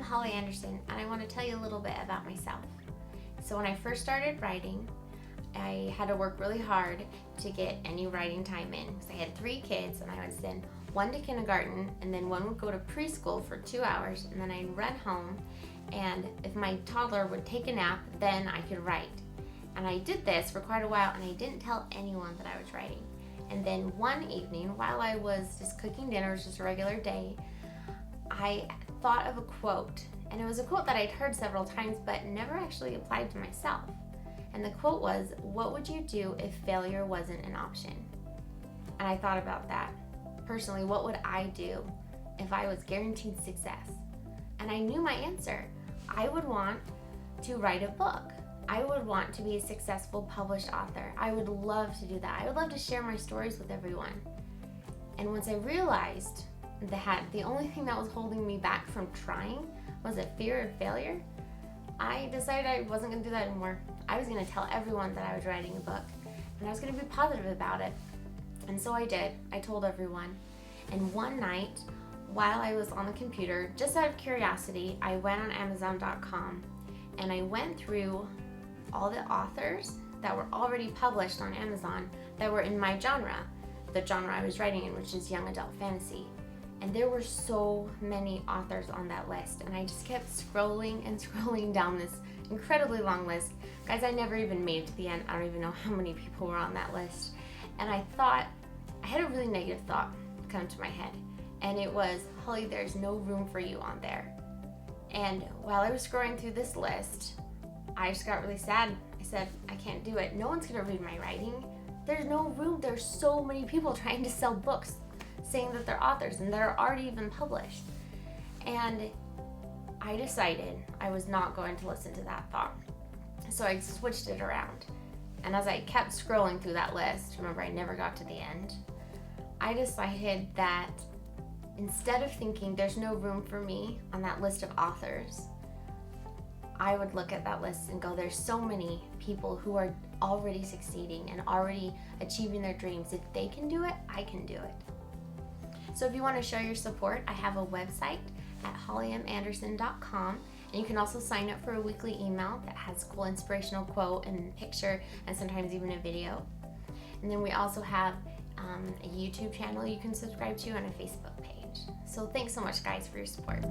Holly Anderson, and I want to tell you a little bit about myself. So when I first started writing, I had to work really hard to get any writing time in because I had 3 kids, and I would send one to kindergarten, and then one would go to preschool for 2 hours, and then I'd run home, and if my toddler would take a nap, then I could write. And I did this for quite a while, and I didn't tell anyone that I was writing. And then one evening, while I was just cooking dinner, it was just a regular day, I thought of a quote, and it was a quote that I'd heard several times but never actually applied to myself. And the quote was, "What would you do if failure wasn't an option?" And I thought about that. Personally, what would I do if I was guaranteed success? And I knew my answer. I would want to write a book. I would want to be a successful published author. I would love to do that. I would love to share my stories with everyone. And once I realized that the only thing that was holding me back from trying was a fear of failure, I decided I wasn't going to do that anymore. I was going to tell everyone that I was writing a book, and I was going to be positive about it. And so I did. I told everyone. And one night, while I was on the computer, just out of curiosity, I went on Amazon.com and I went through all the authors that were already published on Amazon that were in my genre, the genre I was writing in, which is young adult fantasy. And there were so many authors on that list, and I just kept scrolling and scrolling down this incredibly long list. Guys, I never even made it to the end. I don't even know how many people were on that list. And I had a really negative thought come to my head, and it was, "Holly, there's no room for you on there." And while I was scrolling through this list, I just got really sad. I said, I can't do it. No one's gonna read my writing. There's no room. There's so many people trying to sell books saying that they're authors and that are already even published. And I decided I was not going to listen to that thought. So I switched it around. And as I kept scrolling through that list, remember I never got to the end, I decided that instead of thinking there's no room for me on that list of authors, I would look at that list and go, there's so many people who are already succeeding and already achieving their dreams. If they can do it, I can do it. So if you want to show your support, I have a website at hollyamanderson.com, and you can also sign up for a weekly email that has cool inspirational quote and picture and sometimes even a video. And then we also have a YouTube channel you can subscribe to and a Facebook page. So thanks so much, guys, for your support.